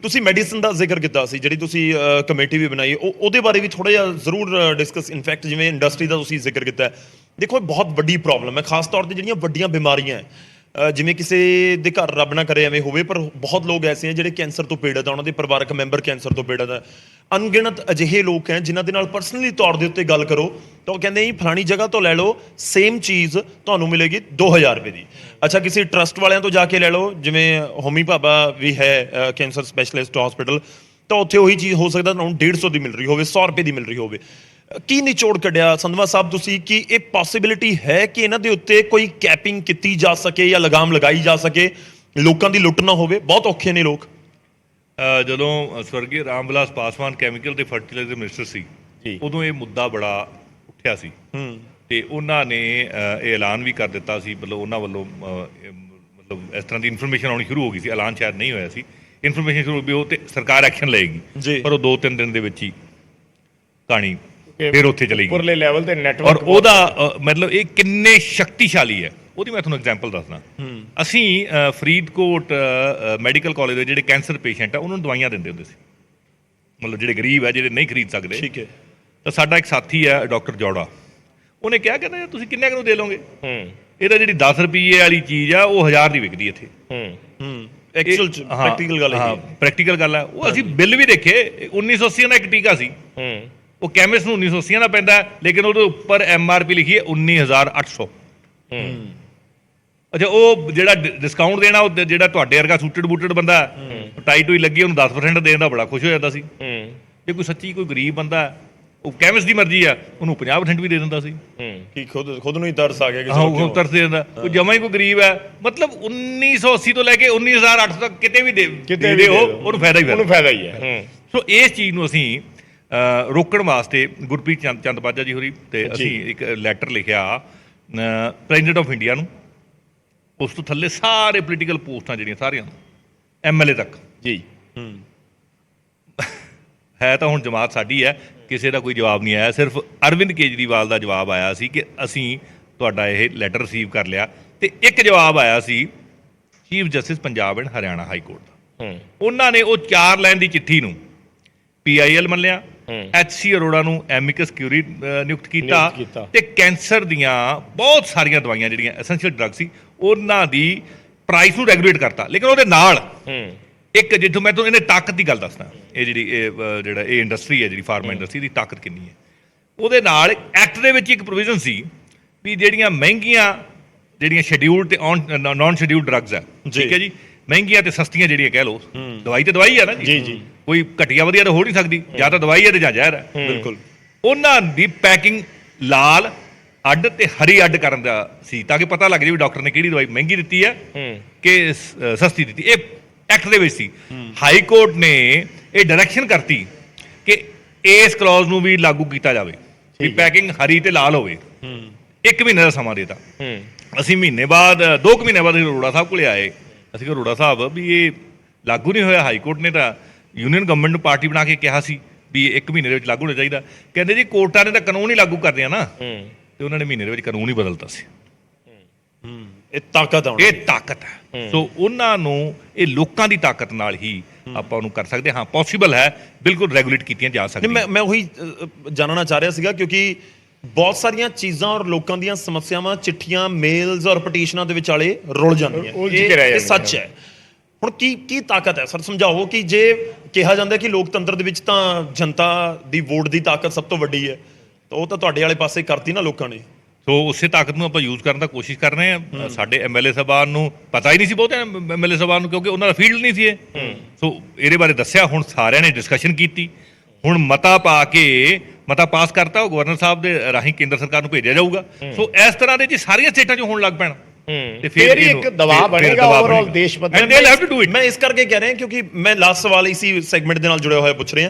ਤੁਸੀਂ ਮੈਡੀਸਨ ਦਾ ਜ਼ਿਕਰ ਕੀਤਾ ਸੀ, ਜਿਹੜੀ ਤੁਸੀਂ ਕਮੇਟੀ ਵੀ ਬਣਾਈ, ਉਹਦੇ ਬਾਰੇ ਵੀ ਥੋੜਾ ਜਿਹਾ ਜ਼ਰੂਰ ਡਿਸਕਸ। ਇਨਫੈਕਟ ਜਿਵੇਂ ਇੰਡਸਟਰੀ ਦਾ ਤੁਸੀਂ ਜ਼ਿਕਰ ਕੀਤਾ ਹੈ, ਦੇਖੋ ਇਹ ਬਹੁਤ ਵੱਡੀ ਪ੍ਰੋਬਲਮ ਹੈ, ਖਾਸ ਤੌਰ ਤੇ ਜਿਹੜੀਆਂ ਵੱਡੀਆਂ ਬਿਮਾਰੀਆਂ ਹੈ, ਜਿਵੇਂ ਕਿਸੇ ਦੇ ਘਰ ਰੱਬ ਨਾ ਕਰੇ ਐਵੇਂ ਹੋਵੇ, ਪਰ ਬਹੁਤ ਲੋਕ ਐਸੇ ਹੈ ਜਿਹੜੇ ਕੈਂਸਰ ਤੋਂ ਪੀੜਤ ਆ, ਉਹਨਾਂ ਦੇ ਪਰਿਵਾਰਕ ਮੈਂਬਰ ਕੈਂਸਰ ਤੋਂ ਪੀੜਤ ਹੈ। ਅਣਗਿਣਤ ਅਜਿਹੇ ਲੋਕ ਹੈ ਜਿਨ੍ਹਾਂ ਦੇ ਨਾਲ ਪਰਸਨਲੀ ਤੌਰ ਦੇ ਉੱਤੇ ਗੱਲ ਕਰੋ ਤਾਂ ਉਹ ਕਹਿੰਦੇ ਜੀ ਫਲਾਣੀ ਜਗ੍ਹਾ ਤੋਂ ਲੈ ਲਓ, ਸੇਮ ਚੀਜ਼ ਤੁਹਾਨੂੰ ਮਿਲੇਗੀ 2000 ਰੁਪਏ ਦੀ। ਅੱਛਾ, ਕਿਸੇ ਟਰਸਟ ਵਾਲਿਆਂ ਤੋਂ ਜਾ ਕੇ ਲੈ ਲਓ, ਜਿਵੇਂ ਹੋਮੀ ਭਾਬਾ ਵੀ ਹੈ ਕੈਂਸਰ ਸਪੈਸ਼ਲਿਸਟ ਹਸਪੀਟਲ, ਤਾਂ ਉੱਥੇ ਉਹੀ ਚੀਜ਼ ਹੋ ਸਕਦਾ ਤੁਹਾਨੂੰ 150 ਦੀ ਮਿਲ ਰਹੀ ਹੋਵੇ, 100 ਰੁਪਏ ਦੀ ਮਿਲ ਰਹੀ ਹੋਵੇ। ਕੀ ਨਿਚੋੜ ਕੱਢਿਆ ਸੰਧਵਾ ਸਾਹਿਬ ਤੁਸੀਂ ਕਿ ਇਹ ਪੋਸੀਬਿਲਿਟੀ ਹੈ ਕਿ ਇਹਨਾਂ ਦੇ ਉੱਤੇ ਕੋਈ ਕੈਪਿੰਗ ਕੀਤੀ ਜਾ ਸਕੇ ਜਾਂ ਲਗਾਮ ਲਗਾਈ ਜਾ ਸਕੇ, ਲੋਕਾਂ ਦੀ ਲੁੱਟ ਨਾ ਹੋਵੇ? ਬਹੁਤ ਔਖੇ ਨੇ ਲੋਕ। ਜਦੋਂ ਸਵਰਗੀ ਰਾਮ ਵਿਲਾਸ ਪਾਸਵਾਨ ਕੈਮੀਕਲ ਤੇ ਫਰਟੀਲਾਈਜ਼ਰ ਮਿਨਿਸਟਰ ਸੀ, ਉਦੋਂ ਇਹ ਮੁੱਦਾ ਬੜਾ ਉੱਠਿਆ ਸੀ ਤੇ ਉਹਨਾਂ ਨੇ ਇਹ ਐਲਾਨ ਵੀ ਕਰ ਦਿੱਤਾ ਸੀ, ਮਤਲਬ ਉਹਨਾਂ ਵੱਲੋਂ ਮਤਲਬ ਇਸ ਤਰ੍ਹਾਂ ਦੀ ਇਨਫੋਰਮੇਸ਼ਨ ਆਉਣੀ ਸ਼ੁਰੂ ਹੋ ਗਈ ਸੀ। ਐਲਾਨ ਸ਼ਾਇਦ ਨਹੀਂ ਹੋਇਆ ਸੀ, ਇਨਫੋਰਮੇਸ਼ਨ ਸ਼ੁਰੂ ਹੋ ਗਈ, ਉਹ ਤੇ ਸਰਕਾਰ ਐਕਸ਼ਨ ਲਏਗੀ, ਪਰ ਉਹ 2-3 ਦਿਨ ਦੇ ਵਿੱਚ ਹੀ ਕਹਾਣੀ ਫਿਰ ਉੱਥੇ ਚਲੀ ਗਈ ਉੱਪਰਲੇ ਲੈਵਲ ਤੇ ਨੈਟਵਰਕ। ਔਰ ਉਹਦਾ ਮਤਲਬ ਇਹ ਕਿੰਨੇ ਸ਼ਕਤੀਸ਼ਾਲੀ ਹੈ ਉਹਦੀ ਮੈਂ ਤੁਹਾਨੂੰ ਐਗਜ਼ਾਮਪਲ ਦੱਸਦਾ। ਅਸੀਂ ਫਰੀਦਕੋਟ ਮੈਡੀਕਲ ਕਾਲਜ ਦੇ ਜਿਹੜੇ ਕੈਂਸਰ ਪੇਸ਼ੈਂਟ ਆ ਉਹਨਾਂ ਨੂੰ ਦਵਾਈਆਂ ਦਿੰਦੇ ਹੁੰਦੇ ਸੀ, ਮਤਲਬ ਜਿਹੜੇ ਗਰੀਬ ਹੈ, ਜਿਹੜੇ ਨਹੀਂ ਖਰੀਦ ਸਕਦੇ। ਠੀਕ ਹੈ। ਤਾਂ ਸਾਡਾ ਇੱਕ ਸਾਥੀ ਹੈ ਡਾਕਟਰ ਜੌੜਾ, ਉਹਨੇ ਕਿਹਾ ਕਹਿੰਦਾ ਤੁਸੀਂ ਕਿੰਨੇ ਨੂੰ ਦੇ ਲਓਗੇ? ਇਹਦਾ ਜਿਹੜੀ 10 ਰੁਪਏ ਵਾਲੀ ਚੀਜ਼ ਆ ਉਹ 1000 ਦੀ ਵਿਕਦੀ ਇੱਥੇ। ਐਕਚੁਅਲ ਪ੍ਰੈਕਟੀਕਲ ਗੱਲ ਹੈ, ਪ੍ਰੈਕਟੀਕਲ ਗੱਲ ਹੈ। ਉਹ ਅਸੀਂ ਬਿੱਲ ਵੀ ਦੇਖੇ, 1980 ਦਾ ਇੱਕ ਟੀਕਾ ਸੀ, ਉਹ ਕੈਮਿਸਟ ਨੂੰ 1980 ਦਾ ਪੈਂਦਾ, ਲੇਕਿਨ ਉਹਦੇ ਉੱਪਰ MRP ਲਿਖੀ ਹੈ 19800। ਅੱਛਾ, ਉਹ ਜਿਹੜਾ ਡਿਸਕਾਊਂਟ ਦੇਣਾ, ਉਹ ਜਿਹੜਾ ਤੁਹਾਡੇ ਵਰਗਾ ਸੂਟਡ ਬੂਟਡ ਬੰਦਾ ਟਾਈ ਟੂਈ ਲੱਗੀ ਉਹਨੂੰ 10% ਦੇਣ ਦਾ ਬੜਾ ਖੁਸ਼ ਹੋ ਜਾਂਦਾ ਸੀ। ਜੇ ਕੋਈ ਸੱਚੀ ਕੋਈ ਗਰੀਬ ਬੰਦਾ, ਉਹ ਕੈਮਿਸਟ ਦੀ ਮਰਜ਼ੀ ਆ, ਉਹਨੂੰ 50% ਵੀ ਦੇ ਦਿੰਦਾ ਸੀ। ਕੀ ਖੁਦ ਨੂੰ ਹੀ ਤਰਸ ਆ ਗਿਆ ਕਿ ਉਹ ਤਰਸ ਦੇ ਦਿੰਦਾ। ਉਹ ਜਮਾ ਹੀ ਕੋਈ ਗਰੀਬ ਹੈ, ਮਤਲਬ 1980 ਤੋਂ ਲੈ ਕੇ 19800 ਤੱਕ ਕਿਤੇ ਵੀ ਦੇ ਉਹਨੂੰ ਫਾਇਦਾ ਹੀ ਹੈ। ਸੋ ਇਸ ਚੀਜ਼ ਨੂੰ ਅਸੀਂ ਰੋਕਣ ਵਾਸਤੇ ਗੁਰਪ੍ਰੀਤ ਚੰਦ ਬਾਜਾ ਜੀ ਹੋਰੀ ਤੇ ਅਸੀਂ ਇੱਕ ਲੈਟਰ ਲਿਖਿਆ ਪ੍ਰੈਜ਼ੀਡੈਂਟ ਆਫ ਇੰਡੀਆ ਨੂੰ, ਉਸ ਤੋਂ ਥੱਲੇ ਸਾਰੇ ਪੋਲੀਟੀਕਲ ਪੋਸਟਾਂ ਜਿਹੜੀਆਂ ਸਾਰੀਆਂ MLA ਤੱਕ ਜੀ ਹੈ। ਤਾਂ ਹੁਣ ਜਮਾਤ ਸਾਡੀ ਹੈ, ਕਿਸੇ ਦਾ ਕੋਈ ਜਵਾਬ ਨਹੀਂ ਆਇਆ, ਸਿਰਫ ਅਰਵਿੰਦ ਕੇਜਰੀਵਾਲ ਦਾ ਜਵਾਬ ਆਇਆ ਸੀ ਕਿ ਅਸੀਂ ਤੁਹਾਡਾ ਇਹ ਲੈਟਰ ਰਿਸੀਵ ਕਰ ਲਿਆ। ਤੇ ਇੱਕ ਜਵਾਬ ਆਇਆ ਸੀ chief justice Punjab and Haryana high court ਦਾ, ਉਹਨਾਂ ਨੇ ਉਹ 4 ਲਾਈਨ ਦੀ ਚਿੱਠੀ ਨੂੰ PIL ਮੰਨਿਆ, HC ਅਰੋੜਾ ਨੂੰ ਐਮਿਕਸ ਕਿਊਰੀ ਨਿਯੁਕਤ ਕੀਤਾ ਤੇ ਕੈਂਸਰ ਦੀਆਂ ਬਹੁਤ ਸਾਰੀਆਂ ਦਵਾਈਆਂ ਜਿਹੜੀਆਂ ਐਸੈਂਸ਼ੀਅਲ ਡਰੱਗ ਸੀ ਉਹਨਾਂ ਦੀ ਪ੍ਰਾਈਸ ਨੂੰ ਰੈਗੂਲੇਟ ਕਰਤਾ। ਲੇਕਿਨ ਉਹਦੇ ਨਾਲ ਇੱਕ, ਜਿੱਥੋਂ ਮੈਂ ਤੁਹਾਨੂੰ ਇਹਨੇ ਤਾਕਤ ਦੀ ਗੱਲ ਦੱਸਦਾ, ਇਹ ਜਿਹੜਾ ਇਹ ਇੰਡਸਟਰੀ ਹੈ, ਜਿਹੜੀ ਫਾਰਮਾ ਇੰਡਸਟਰੀ ਦੀ ਤਾਕਤ ਕਿੰਨੀ ਹੈ, ਉਹਦੇ ਨਾਲ ਐਕਟ ਦੇ ਵਿੱਚ ਇੱਕ ਪ੍ਰੋਵੀਜ਼ਨ ਸੀ ਵੀ ਜਿਹੜੀਆਂ ਮਹਿੰਗੀਆਂ, ਜਿਹੜੀਆਂ ਸ਼ੈਡਿਊਲਡ ਤੇ ਨਾਨ ਸ਼ੈਡਿਊਲਡ ਡਰੱਗਸ ਹੈ, ਠੀਕ ਹੈ ਜੀ, ਮਹਿੰਗੀਆਂ ਤੇ ਸਸਤੀਆਂ ਜਿਹੜੀਆਂ ਕਹਿ ਲਓ, ਦਵਾਈ ਤੇ ਦਵਾਈ ਹੈ ਨਾ ਜੀ, ਕੋਈ ਘਟੀਆ ਵਧੀਆ ਤਾਂ ਹੋ ਨਹੀਂ ਸਕਦੀ, ਜਾਂ ਤਾਂ ਦਵਾਈ ਹੈ ਤੇ ਜਾਂ ਜ਼ਹਿਰ ਹੈ। ਬਿਲਕੁਲ, ਉਹਨਾਂ ਦੀ ਪੈਕਿੰਗ ਲਾਲ ਅੱਡ ਤੇ ਹਰੀ ਅੱਡ ਕਰਨ ਦਾ ਸੀ, ਤਾਂ ਕਿ ਪਤਾ ਲੱਗ ਜਾਵੇ ਵੀ ਡਾਕਟਰ ਨੇ ਕਿਹੜੀ ਦਵਾਈ ਮਹਿੰਗੀ ਦਿੱਤੀ ਹੈ ਕਿ ਸਸਤੀ ਦਿੱਤੀ। ਇਹ ਐਕਟ ਦੇ ਵਿੱਚ ਸੀ। ਹਾਈ ਕੋਰਟ ਨੇ ਇਹ ਡਾਇਰੈਕਸ਼ਨ ਕਰਤੀ ਕਿ ਇਸ ਕਲੌਜ਼ ਨੂੰ ਵੀ ਲਾਗੂ ਕੀਤਾ ਜਾਵੇ ਵੀ ਪੈਕਿੰਗ ਹਰੀ ਤੇ ਲਾਲ ਹੋਵੇ। 1 ਮਹੀਨੇ ਦਾ ਸਮਾਂ ਦੇਤਾ। ਅਸੀਂ ਮਹੀਨੇ ਬਾਅਦ 2 ਮਹੀਨੇ ਬਾਅਦ ਅਰੋੜਾ ਸਾਹਿਬ ਕੋਲੇ ਆਏ। ਅਸੀਂ ਕਿਹਾ ਅਰੋੜਾ ਸਾਹਿਬ ਵੀ ਇਹ ਲਾਗੂ ਨਹੀਂ ਹੋਇਆ, ਹਾਈ ਕੋਰਟ ਨੇ ਤਾਂ ਯੂਨੀਅਨ ਗਵਰਨਮੈਂਟ ਨੂੰ ਪਾਰਟੀ ਬਣਾ ਕੇ ਕਿਹਾ ਸੀ ਵੀ 1 ਮਹੀਨੇ ਦੇ ਵਿੱਚ ਲਾਗੂ ਹੋਣਾ ਚਾਹੀਦਾ। ਕਹਿੰਦੇ ਜੀ ਕੋਰਟਾਂ ਨੇ ਤਾਂ ਕਾਨੂੰਨ ਹੀ ਲਾਗੂ ਕਰਦੇ ਆ ਨਾ, ਤੇ ਉਹਨਾਂ ਨੇ ਮਹੀਨੇ ਦੇ ਵਿੱਚ ਕਾਨੂੰਨ ਹੀ ਬਦਲਤਾ ਸੀ। ਇਹ ਤਾਕਤ ਹੈ। ਸੋ ਉਹਨਾਂ ਨੂੰ ਇਹ ਲੋਕਾਂ ਦੀ ਤਾਕਤ ਨਾਲ ਹੀ ਆਪਾਂ ਉਹਨੂੰ ਕਰ ਸਕਦੇ ਹਾਂ। ਪੋਸੀਬਲ ਹੈ, ਬਿਲਕੁਲ ਰੈਗੂਲੇਟ ਕੀਤੀਆਂ ਜਾ ਸਕਦੀਆਂ। ਮੈਂ ਉਹੀ ਜਾਣਨਾ ਚਾਹ ਰਿਹਾ ਸੀਗਾ, ਕਿਉਂਕਿ ਬਹੁਤ ਸਾਰੀਆਂ ਚੀਜ਼ਾਂ ਔਰ ਲੋਕਾਂ ਦੀਆਂ ਸਮੱਸਿਆਵਾਂ ਚਿੱਠੀਆਂ, ਮੇਲਸ ਔਰ ਪਟੀਸ਼ਨਾਂ ਦੇ ਵਿਚਾਲੇ ਰੁਲ ਜਾਂਦੀਆਂ, ਇਹ ਸੱਚ ਹੈ। ਹੁਣ ਕੀ ਤਾਕਤ ਹੈ ਸਰ, ਸਮਝਾਓ ਕਿ ਜੇ ਕਿਹਾ ਜਾਂਦਾ ਕਿ ਲੋਕਤੰਤਰ ਦੇ ਵਿੱਚ ਤਾਂ ਜਨਤਾ ਦੀ ਵੋਟ ਦੀ ਤਾਕਤ ਸਭ ਤੋਂ ਵੱਡੀ ਹੈ, ਤਾਂ ਉਹ ਤਾਂ ਤੁਹਾਡੇ ਵਾਲੇ ਪਾਸੇ ਕਰਤੀ ਨਾ ਲੋਕਾਂ ਨੇ। ਸੋ ਉਸੇ ਤਾਕਤ ਨੂੰ ਆਪਾਂ ਯੂਜ਼ ਕਰਨ ਦਾ ਕੋਸ਼ਿਸ਼ ਕਰ ਰਹੇ ਹਾਂ। ਸਾਡੇ MLA ਸਾਹਿਬਾਨ ਨੂੰ ਪਤਾ ਹੀ ਨਹੀਂ ਸੀ, ਬਹੁਤੇ MLA ਸਾਹਿਬਾਨ ਨੂੰ, ਕਿਉਂਕਿ ਉਹਨਾਂ ਦਾ ਫੀਲਡ ਨਹੀਂ ਸੀ ਇਹ। ਸੋ ਇਹਦੇ ਬਾਰੇ ਦੱਸਿਆ, ਹੁਣ ਸਾਰਿਆਂ ਨੇ ਡਿਸਕਸ਼ਨ ਕੀਤੀ, ਹੁਣ ਮਤਾ ਪਾਸ ਕਰਤਾ, ਉਹ ਗਵਰਨਰ ਸਾਹਿਬ ਦੇ ਰਾਹੀਂ ਕੇਂਦਰ ਸਰਕਾਰ ਨੂੰ ਭੇਜਿਆ ਜਾਊਗਾ। ਸੋ ਇਸ ਤਰ੍ਹਾਂ ਦੇ ਜੀ ਸਾਰੀਆਂ ਸਟੇਟਾਂ 'ਚ ਹੋਣ ਲੱਗ ਪੈਣ ਤੇ ਫਿਰ ਇੱਕ ਦਬਾਅ ਬਣੇਗਾ ਓਵਰਆਲ ਦੇਸ਼ ਪੱਧਰ ਤੇ। ਮੈਂ ਇਸ ਕਰਕੇ ਕਹਿ ਰਿਹਾ ਕਿਉਂਕਿ ਮੈਂ ਲਾਸਟ ਸਵਾਲ ਇਸੀ ਸੈਗਮੈਂਟ ਦੇ ਨਾਲ ਜੁੜਿਆ ਹੋਇਆ ਪੁੱਛ ਰਿਹਾ,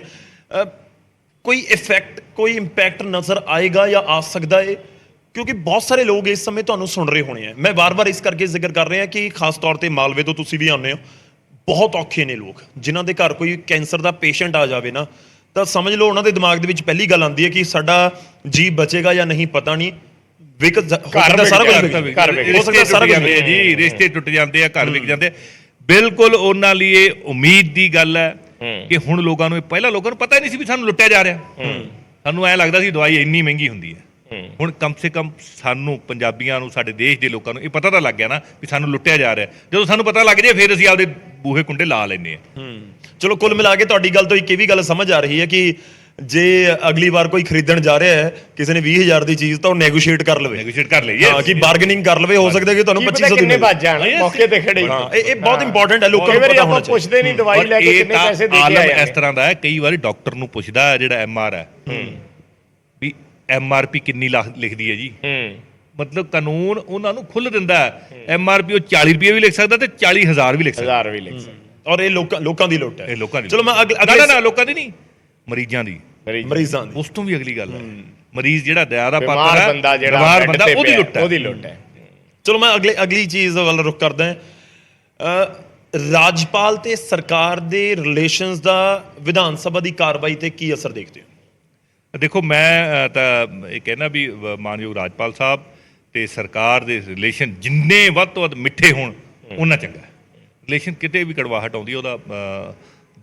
ਕੋਈ ਇਫੈਕਟ, ਕੋਈ ਇੰਪੈਕਟ ਨਜ਼ਰ ਆਏਗਾ ਜਾਂ ਆ ਸਕਦਾ ਹੈ? ਕਿਉਂਕਿ ਬਹੁਤ ਸਾਰੇ ਲੋਕ ਇਸ ਸਮੇਂ ਤੁਹਾਨੂੰ ਸੁਣ ਰਹੇ ਹੋਣੇ ਆ। ਮੈਂ ਵਾਰ-ਵਾਰ ਇਸ ਕਰਕੇ ਜ਼ਿਕਰ ਕਰ ਰਿਹਾ ਕਿ ਖਾਸ ਤੌਰ ਤੇ ਮਾਲਵੇ ਤੋਂ ਤੁਸੀਂ ਵੀ ਆਉਂਦੇ ਹੋ, ਬਹੁਤ ਔਖੇ ਨੇ ਲੋਕ ਜਿਨ੍ਹਾਂ ਦੇ ਘਰ ਕੋਈ ਕੈਂਸਰ ਦਾ ਪੇਸ਼ੈਂਟ ਆ ਜਾਵੇ ਨਾ, ਤਾਂ ਸਮਝ ਲਓ ਉਹਨਾਂ ਦੇ ਦਿਮਾਗ ਦੇ ਵਿੱਚ ਪਹਿਲੀ ਗੱਲ ਆਉਂਦੀ ਹੈ ਕਿ ਸਾਡਾ ਜੀ ਬਚੇਗਾ ਜਾਂ ਨਹੀਂ, ਪਤਾ ਨਹੀਂ। ਸਾਰਾ ਕੁਝ ਹੋ ਸਕਦਾ, ਸਾਰਾ ਕੁਝ ਜੀ, ਰਿਸ਼ਤੇ ਟੁੱਟ ਜਾਂਦੇ ਆ, ਘਰ ਵਿਕ ਜਾਂਦੇ। ਬਿਲਕੁਲ ਉਹਨਾਂ ਲਈ ਇਹ ਉਮੀਦ ਦੀ ਗੱਲ ਹੈ ਕਿ ਹੁਣ ਲੋਕਾਂ ਨੂੰ ਪਹਿਲਾਂ ਲੋਕਾਂ ਨੂੰ ਪਤਾ ਹੀ ਨਹੀਂ ਸੀ ਵੀ ਸਾਨੂੰ ਲੁੱਟਿਆ ਜਾ ਰਿਹਾ। ਸਾਨੂੰ ਐਂ ਲੱਗਦਾ ਸੀ ਦਵਾਈ ਇੰਨੀ ਮਹਿੰਗੀ ਹੁੰਦੀ ਹੈ। ਹੁਣ ਕਮ ਸੇ ਕਮ ਸਾਨੂੰ ਪੰਜਾਬੀਆਂ ਨੂੰ, ਸਾਡੇ ਦੇਸ਼ ਦੇ ਲੋਕਾਂ ਨੂੰ ਇਹ ਪਤਾ ਤਾਂ ਲੱਗ ਗਿਆ ਨਾ ਵੀ ਸਾਨੂੰ ਲੁੱਟਿਆ ਜਾ ਰਿਹਾ। ਜਦੋਂ ਸਾਨੂੰ ਪਤਾ ਲੱਗ ਜਾਏ ਫਿਰ ਅਸੀਂ ਆਪਦੇ ਬੂਹੇ ਕੁੰਡੇ ਲਾ ਲੈਂਦੇ ਹਾਂ। ਚਲੋ ਕੁੱਲ ਮਿਲਾ ਕੇ ਤੁਹਾਡੀ ਗੱਲ ਤੋਂ ਇੱਕ ਇਹ ਵੀ ਗੱਲ ਸਮਝ ਆ ਰਹੀ ਹੈ ਕਿ ਜੇ ਅਗਲੀ ਵਾਰ ਕੋਈ ਖਰੀਦਣ ਜਾ ਰਿਹਾ ਹੈ ਕਿਸੇ ਨੇ 20,000 ਦੀ ਚੀਜ਼ ਤਾਂ ਉਹ ਨੈਗੋਸ਼ੀਏਟ ਕਰ ਲਵੇ, ਨੈਗੋਸ਼ੀਏਟ ਕਰ ਲਈਏ, ਹਾਂ, ਕਿ ਬਾਰਗੇਨਿੰਗ ਕਰ ਲਵੇ। ਹੋ ਸਕਦਾ ਕਿ ਤੁਹਾਨੂੰ 2500 ਦੀ ਕਿੰਨੇ ਵੱਜ ਜਾਣ ਮੌਕੇ ਤੇ ਖੜੇ। ਹਾਂ, ਇਹ ਬਹੁਤ ਇੰਪੋਰਟੈਂਟ ਹੈ, ਲੋਕਾਂ ਨੂੰ ਪਤਾ ਹੋਣਾ ਚਾਹੀਦਾ। ਪੁੱਛਦੇ ਨਹੀਂ ਦਵਾਈ ਲੈ ਕੇ ਕਿੰਨੇ ਪੈਸੇ ਦੇ ਕੇ ਆਏ। ਇਸ ਤਰ੍ਹਾਂ ਦਾ ਹੈ, ਕਈ ਵਾਰੀ ਡਾਕਟਰ ਨੂੰ ਪੁੱਛਦਾ ਜਿਹੜਾ MR ਹੈ ਵੀ MRP ਕਿੰਨੀ ਲਿਖਦੀ ਹੈ ਜੀ। ਮਤਲਬ ਕਾਨੂੰਨ ਉਹਨਾਂ ਨੂੰ ਖੁੱਲ੍ਹ ਦਿੰਦਾ ਹੈ। MRP ਉਹ 40 ਰੁਪਏ ਵੀ ਲਿਖ ਸਕਦਾ ਤੇ 40,000 ਵੀ ਲਿਖ ਸਕਦਾ। 1000 ਵੀ ਲਿਖ ਸਕਦਾ। ਔਰ ਇਹ ਲੋਕਾਂ ਦੀ ਲੁੱਟ ਹੈ। ਇਹ ਲੋਕਾਂ ਦੀ। ਚਲੋ ਮੈਂ ਨਾ ਲੋਕਾਂ ਦੀ ਨਹੀਂ, ਮਰੀਜ਼ਾਂ ਦੀ, ਮਰੀਜ਼ਾਂ ਦੀ। ਉਸ ਤੋਂ ਵੀ ਅਗਲੀ ਗੱਲ ਹੈ, ਮਰੀਜ਼ ਜਿਹੜਾ ਦਇਆ ਦਾ ਪਾਤਰ ਬਿਮਾਰ ਹੈ, ਬੰਦਾ ਜਿਹੜਾ ਬਿਮਾਰ ਬੰਦਾ, ਉਹਦੀ ਲੁੱਟ ਹੈ। ਚਲੋ ਮੈਂ ਅਗਲੀ ਚੀਜ਼ ਵੱਲ ਰੁਖ ਕਰਦਾ ਹਾਂ। ਰਾਜਪਾਲ ਤੇ ਸਰਕਾਰ ਦੇ ਰਿਲੇਸ਼ਨਸ ਦਾ ਵਿਧਾਨ ਸਭਾ ਦੀ ਕਾਰਵਾਈ ਤੇ ਕੀ ਅਸਰ ਦੇਖਦੇ ਹੋ? ਦੇਖੋ, ਮੈਂ ਤਾਂ ਇਹ ਕਹਿਣਾ ਵੀ ਮਾਨਯੋਗ ਰਾਜਪਾਲ ਸਾਹਿਬ ਤੇ ਸਰਕਾਰ ਦੇ ਰਿਲੇਸ਼ਨ ਜਿੰਨੇ ਵੱਧ ਤੋਂ ਵੱਧ ਮਿੱਠੇ ਹੋਣ ਉਹਨਾਂ ਚੰਗਾ। ਰਿਲੇਸ਼ਨ ਕਿਤੇ ਵੀ ਕੜਵਾਹਟ ਆਉਂਦੀ ਉਹਦਾ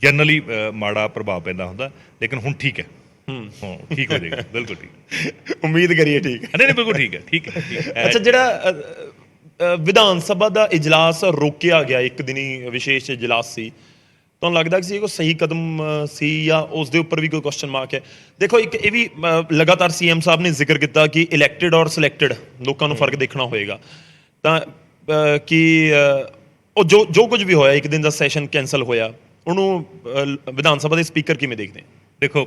ਜਨਰਲੀ ਮਾੜਾ ਪ੍ਰਭਾਵ ਪੈਂਦਾ ਹੁੰਦਾ, ਲੇਕਿਨ ਹੁਣ ਠੀਕ ਹੈ। ਹਾਂ, ਠੀਕ ਹੋ ਜਾਏਗਾ, ਬਿਲਕੁਲ ਠੀਕ। ਉਮੀਦ ਕਰੀਏ ਠੀਕ ਹੈ। ਨਹੀਂ, ਬਿਲਕੁਲ ਠੀਕ ਹੈ, ਠੀਕ ਹੈ। ਅੱਛਾ, ਜਿਹੜਾ ਵਿਧਾਨ ਸਭਾ ਦਾ ਇਜਲਾਸ ਰੋਕਿਆ ਗਿਆ, ਇੱਕ ਦਿਨੀ ਵਿਸ਼ੇਸ਼ ਇਜਲਾਸ ਸੀ, ਤੁਹਾਨੂੰ ਲੱਗਦਾ ਕਿ ਕੋਈ ਸਹੀ ਕਦਮ ਸੀ ਜਾਂ ਉਸ ਦੇ ਉੱਪਰ ਵੀ ਕੋਈ ਕੁਐਸਚਨ ਮਾਰਕ ਹੈ? ਦੇਖੋ, ਇੱਕ ਇਹ ਵੀ ਲਗਾਤਾਰ CM ਸਾਹਿਬ ਨੇ ਜ਼ਿਕਰ ਕੀਤਾ ਕਿ ਇਲੈਕਟਿਡ ਔਰ ਸਿਲੈਕਟਿਡ ਲੋਕਾਂ ਨੂੰ ਫਰਕ ਦੇਖਣਾ ਹੋਏਗਾ। ਤਾਂ ਕਿ ਉਹ ਜੋ ਕੁਝ ਵੀ ਹੋਇਆ, ਇੱਕ ਦਿਨ ਦਾ ਸੈਸ਼ਨ ਕੈਂਸਲ ਹੋਇਆ, ਉਹਨੂੰ ਵਿਧਾਨ ਸਭਾ ਦੇ ਸਪੀਕਰ ਕਿਵੇਂ ਦੇਖਦੇ? ਦੇਖੋ,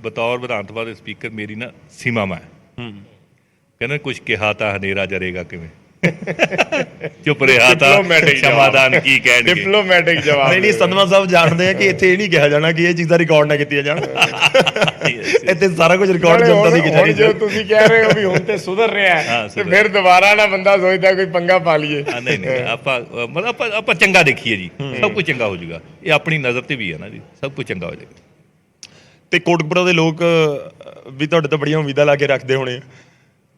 ਬਤੌਰ ਵਿਧਾਨ ਸਭਾ ਦੇ ਸਪੀਕਰ ਮੇਰੀ ਨਾ ਸੀਮਾਵਾਂ ਹੈ। ਕਹਿੰਦੇ ਕੁਝ ਕਿਹਾ ਤਾਂ ਹਨੇਰਾ ਜਰੇਗਾ ਕਿਵੇਂ। ਚੁੱਪ ਰਿਹਾ ਤਾਂ ਸਮਾਧਾਨ ਕੀ ਕਹਿਣਗੇ। ਡਿਪਲੋਮੈਟਿਕ ਜਵਾਬ। ਨਹੀਂ, ਸਦਮਾ ਸਾਹਿਬ ਜਾਣਦੇ ਆ ਕਿ ਇੱਥੇ ਇਹ ਨਹੀਂ ਕਿਹਾ ਜਾਣਾ ਕਿ ਇਹ ਚੀਜ਼ਾਂ ਰਿਕਾਰਡ ਨਾ ਕੀਤੀਆਂ ਜਾਣ। ਇੱਥੇ ਸਾਰਾ ਕੁਝ ਰਿਕਾਰਡ ਜਨਤਾ ਦੀ ਕਚਹਿਰੀ। ਜੋ ਤੁਸੀਂ ਕਹਿ ਰਹੇ ਹੋ ਵੀ ਹੁਣ ਤੇ ਸੁਧਰ ਰਿਹਾ ਹੈ, ਤੇ ਫਿਰ ਦੁਬਾਰਾ ਨਾ ਬੰਦਾ ਸੋਚਦਾ ਕੋਈ ਪੰਗਾ ਪਾ ਲਈਏ। ਨਹੀਂ, ਆਪਾਂ ਚੰਗਾ ਦੇਖੀਏ ਜੀ, ਸਭ ਕੁਝ ਚੰਗਾ ਹੋ ਜਾਊਗਾ। ਇਹ ਆਪਣੀ ਨਜ਼ਰ ਤੇ ਵੀ ਹੈ ਨਾ ਜੀ, ਸਭ ਕੁਝ ਚੰਗਾ ਹੋ ਜਾਏਗਾ। ਤੇ ਕੋਟਕਪੁਰਾ ਦੇ ਲੋਕ ਵੀ ਤੁਹਾਡੇ ਤੋਂ ਬੜੀਆਂ ਉਮੀਦਾਂ ਲਾ ਕੇ ਰੱਖਦੇ ਹੋਣੇ ਆ।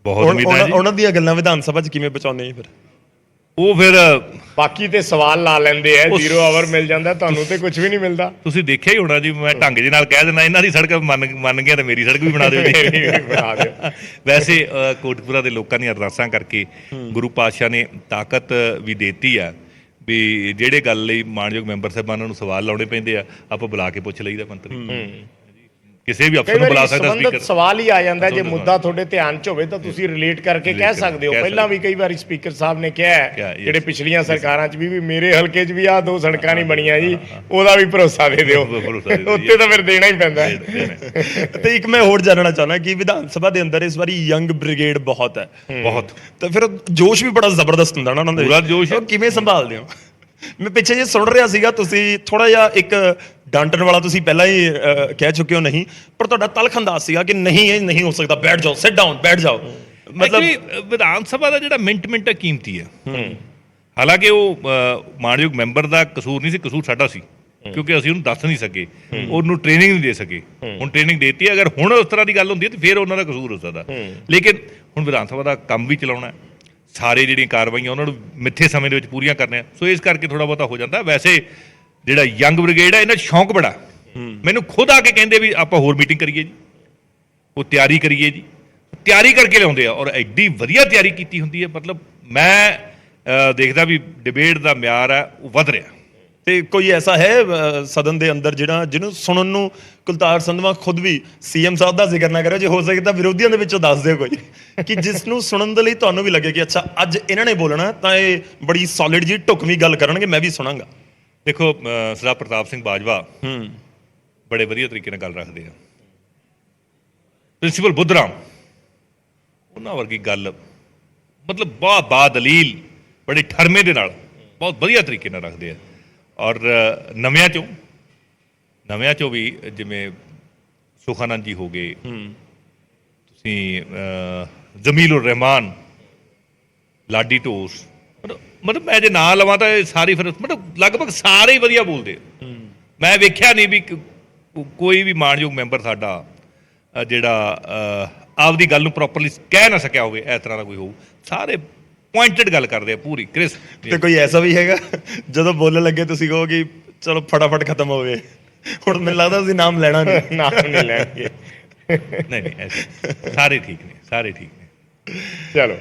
ਬਹੁਤ ਉਮੀਦਾਂ ਜੀ। ਉਹਨਾਂ ਦੀਆਂ ਗੱਲਾਂ ਵਿਧਾਨ ਸਭਾ 'ਚ ਕਿਵੇਂ ਪਹੁੰਚਾਉਂਦੇ ਆ ਫਿਰ? ਉਹ ਫਿਰ ਬਾਕੀ ਤੇ ਸਵਾਲ ਲਾ ਲੈਂਦੇ ਆ, 0 ਆਵਰ ਮਿਲ ਜਾਂਦਾ, ਤੁਹਾਨੂੰ ਤੇ ਕੁਝ ਵੀ ਨਹੀਂ ਮਿਲਦਾ। ਤੁਸੀਂ ਦੇਖਿਆ ਹੀ ਹੋਣਾ ਜੀ, ਮੈਂ ਢੰਗ ਦੇ ਨਾਲ ਕਹਿ ਦਿੰਦਾ ਇਹਨਾਂ ਦੀ ਸੜਕ ਮੰਨ ਗਿਆ ਤਾਂ ਮੇਰੀ ਸੜਕ ਵੀ ਬਣਾ ਦਿਓ ਜੀ। ਵੈਸੇ ਕੋਟਕਪੁਰਾ ਦੇ ਲੋਕਾਂ ਦੀਆਂ ਅਰਦਾਸਾਂ ਕਰਕੇ ਗੁਰੂ ਪਾਤਸ਼ਾਹ ਨੇ ਤਾਕਤ ਵੀ ਦੇਤੀ ਆ ਵੀ ਜਿਹੜੇ ਗੱਲ ਲਈ ਮਾਨਯੋਗ ਮੈਂਬਰ ਸਾਹਿਬਾਨਾਂ ਨੂੰ ਸਵਾਲ ਲਾਉਣੇ ਪੈਂਦੇ ਆ, ਆਪਾਂ ਬੁਲਾ ਕੇ ਪੁੱਛ ਲਈਦਾ ਮੰਤਰੀ। ਕਿਸੇ ਵੀ ਅਫਸਰ ਨੂੰ ਬੁਲਾ ਸਕਦਾ ਸਪੀਕਰ। ਸਵਾਲ ਹੀ ਆ ਜਾਂਦਾ, ਜੇ ਮੁੱਦਾ ਤੁਹਾਡੇ ਧਿਆਨ 'ਚ ਹੋਵੇ ਤਾਂ ਤੁਸੀਂ ਰਿਲੇਟ ਕਰਕੇ ਕਹਿ ਸਕਦੇ ਹੋ। ਪਹਿਲਾਂ ਵੀ ਕਈ ਵਾਰੀ ਸਪੀਕਰ ਸਾਹਿਬ ਨੇ ਕਿਹਾ, ਜਿਹੜੇ ਪਿਛਲੀਆਂ ਸਰਕਾਰਾਂ 'ਚ ਵੀ ਮੇਰੇ ਹਲਕੇ 'ਚ ਵੀ ਆਹ 2 ਸੜਕਾਂ ਨਹੀਂ ਬਣੀਆਂ ਜੀ, ਉਹਦਾ ਵੀ ਭਰੋਸਾ ਦੇ ਦਿਓ। ਉੱਤੇ ਤਾਂ ਫਿਰ ਦੇਣਾ ਹੀ ਪੈਂਦਾ। ਤੇ ਇੱਕ ਮੈਂ ਹੋਰ ਜਾਣਨਾ ਚਾਹੁੰਦਾ ਕਿ ਵਿਧਾਨ ਸਭਾ ਦੇ ਅੰਦਰ ਇਸ ਵਾਰੀ ਯੰਗ ਬ੍ਰਿਗੇਡ ਬਹੁਤ ਹੈ, ਬਹੁਤ। ਤਾਂ ਫਿਰ ਜੋਸ਼ ਵੀ ਬੜਾ ਜ਼ਬਰਦਸਤ ਹੁੰਦਾ ਨਾ ਉਹਨਾਂ ਦੇ। ਪੂਰਾ ਜੋਸ਼। ਕਿਵੇਂ ਸੰਭਾਲਦੇ ਹੋ? ਮੈਂ ਪਿੱਛੇ ਜੇ ਸੁਣ ਰਿਹਾ ਸੀਗਾ, ਤੁਸੀਂ ਥੋੜਾ ਜਿਹਾ ਇੱਕ ਡਾਂਟਣ ਵਾਲਾ ਤੁਸੀਂ ਪਹਿਲਾਂ ਹੀ ਕਹਿ ਚੁੱਕੇ ਹੋ ਨਹੀਂ, ਪਰ ਤੁਹਾਡਾ ਤਲਖ ਅੰਦਾਜ਼ ਸੀਗਾ ਕਿ ਨਹੀਂ, ਇਹ ਨਹੀਂ ਹੋ ਸਕਦਾ, ਬੈਠ ਜਾਓ, ਸਿਟ ਡਾਊਨ, ਬੈਠ ਜਾਓ। ਮਤਲਬ ਵਿਧਾਨ ਸਭਾ ਦਾ ਜਿਹੜਾ ਮਿੰਟ ਕੀਮਤੀ ਹੈ। ਹਾਲਾਂਕਿ ਉਹ ਮਾਨਯੋਗ ਮੈਂਬਰ ਦਾ ਕਸੂਰ ਨਹੀਂ ਸੀ, ਕਸੂਰ ਸਾਡਾ ਸੀ, ਕਿਉਂਕਿ ਅਸੀਂ ਉਹਨੂੰ ਦੱਸ ਨਹੀਂ ਸਕੇ, ਉਹਨੂੰ ਟ੍ਰੇਨਿੰਗ ਨਹੀਂ ਦੇ ਸਕੇ। ਹੁਣ ਟ੍ਰੇਨਿੰਗ ਦੇਤੀ ਹੈ, ਅਗਰ ਹੁਣ ਉਸ ਤਰ੍ਹਾਂ ਦੀ ਗੱਲ ਹੁੰਦੀ ਹੈ ਤਾਂ ਫਿਰ ਉਹਨਾਂ ਦਾ ਕਸੂਰ ਹੋ ਸਕਦਾ। ਲੇਕਿਨ ਹੁਣ ਵਿਧਾਨ ਸਭਾ ਦਾ ਕੰਮ ਵੀ ਚਲਾਉਣਾ, ਸਾਰੇ ਜਿਹੜੀਆਂ ਕਾਰਵਾਈਆਂ ਉਹਨਾਂ ਨੂੰ ਮਿੱਥੇ ਸਮੇਂ ਦੇ ਵਿੱਚ ਪੂਰੀਆਂ ਕਰਨੀਆਂ, ਸੋ ਇਸ ਕਰਕੇ ਥੋੜਾ ਬਹੁਤਾ ਹੋ ਜਾਂਦਾ। ਵੈਸੇ ਜਿਹੜਾ ਯੰਗ ਬ੍ਰਿਗੇਡ ਹੈ, ਇਹਨਾਂ ਸ਼ੌਂਕ ਬੜਾ। ਮੈਨੂੰ ਖੁਦ ਆ ਕੇ ਕਹਿੰਦੇ ਵੀ ਆਪਾਂ ਹੋਰ ਮੀਟਿੰਗ ਕਰੀਏ ਜੀ, ਉਹ ਤਿਆਰੀ ਕਰੀਏ ਜੀ, ਤਿਆਰੀ ਕਰਕੇ ਲਿਆਉਂਦੇ ਆ, ਔਰ ਐਡੀ ਵਧੀਆ ਤਿਆਰੀ ਕੀਤੀ ਹੁੰਦੀ ਹੈ। ਮਤਲਬ ਮੈਂ ਦੇਖਦਾ ਵੀ ਡਿਬੇਟ ਦਾ ਮਿਆਰ ਹੈ ਉਹ ਵੱਧ ਰਿਹਾ। ਤੇ ਕੋਈ ਐਸਾ ਹੈ ਸਦਨ ਦੇ ਅੰਦਰ ਜਿਹਨੂੰ ਸੁਣਨ ਨੂੰ ਕੁਲਤਾਰ ਸੰਧਵਾ ਖੁਦ ਵੀ CM ਸਾਹਿਬ ਦਾ ਜ਼ਿਕਰ ਨਾ ਕਰਿਓ, ਜੇ ਹੋ ਸਕੇ ਤਾਂ ਵਿਰੋਧੀਆਂ ਦੇ ਵਿੱਚੋਂ ਦੱਸ ਦਿਓ ਕੋਈ, ਕਿ ਜਿਸ ਨੂੰ ਸੁਣਨ ਦੇ ਲਈ ਤੁਹਾਨੂੰ ਵੀ ਲੱਗੇ ਕਿ ਅੱਛਾ ਅੱਜ ਇਹਨਾਂ ਨੇ ਬੋਲਣਾ ਤਾਂ ਇਹ ਬੜੀ ਸੋਲਿਡ ਜੀ ਢੁਕਵੀਂ ਗੱਲ ਕਰਨਗੇ, ਮੈਂ ਵੀ ਸੁਣਾਂਗਾ। ਦੇਖੋ, ਸਰਦਾਰ ਪ੍ਰਤਾਪ ਸਿੰਘ ਬਾਜਵਾ ਬੜੇ ਵਧੀਆ ਤਰੀਕੇ ਨਾਲ ਗੱਲ ਰੱਖਦੇ ਆ। ਪ੍ਰਿੰਸੀਪਲ ਬੁੱਧਰਾਮ, ਉਹਨਾਂ ਵਰਗੀ ਗੱਲ ਮਤਲਬ ਬਾ ਦਲੀਲ ਬੜੇ ਠਰਮੇ ਦੇ ਨਾਲ ਬਹੁਤ ਵਧੀਆ ਤਰੀਕੇ ਨਾਲ ਰੱਖਦੇ ਆ। ਔਰ ਨਵਿਆਂ ਚੋਂ ਵੀ ਜਿਵੇਂ ਸੁਖਾਨੰਦ ਜੀ ਹੋ ਗਏ, ਤੁਸੀਂ ਜਮੀਲ ਉਰ ਰਹਿਮਾਨ, ਲਾਡੀ ਢੋਸ, ਮਤਲਬ ਮੈਂ ਜੇ ਨਾਂ ਲਵਾਂ ਤਾਂ ਇਹ ਸਾਰੀ ਫਿਰ ਮਤਲਬ ਲਗਭਗ ਸਾਰੇ ਹੀ ਵਧੀਆ ਬੋਲਦੇ। ਮੈਂ ਵੇਖਿਆ ਨਹੀਂ ਵੀ ਕੋਈ ਵੀ ਮਾਣਯੋਗ ਮੈਂਬਰ ਸਾਡਾ ਜਿਹੜਾ ਆਪਦੀ ਗੱਲ ਨੂੰ ਪ੍ਰੋਪਰਲੀ ਕਹਿ ਨਾ ਸਕਿਆ ਹੋਵੇ, ਇਸ ਤਰ੍ਹਾਂ ਦਾ ਕੋਈ ਹੋਊ। ਸਾਰੇ ਪੁਆਇੰਟਡ ਗੱਲ ਕਰਦੇ ਆ ਪੂਰੀ ਕ੍ਰਿਸਪ। ਤੇ ਕੋਈ ਐਸਾ ਵੀ ਹੈਗਾ ਜਦੋਂ ਬੋਲਣ ਲੱਗੇ ਤੁਸੀਂ ਕਹੋ ਕਿ ਚਲੋ ਫਟਾਫਟ ਖਤਮ ਹੋਵੇ? ਹੁਣ ਮੈਨੂੰ ਲੱਗਦਾ ਤੁਸੀਂ ਨਾਮ ਲੈਣਾ ਨਹੀਂ। ਨਾਮ ਨਹੀਂ ਲੈਣਗੇ। ਨਹੀਂ ਐਸੇ ਸਾਰੇ ਠੀਕ ਨੇ, ਸਾਰੇ ਠੀਕ ਨੇ। ਚਲੋ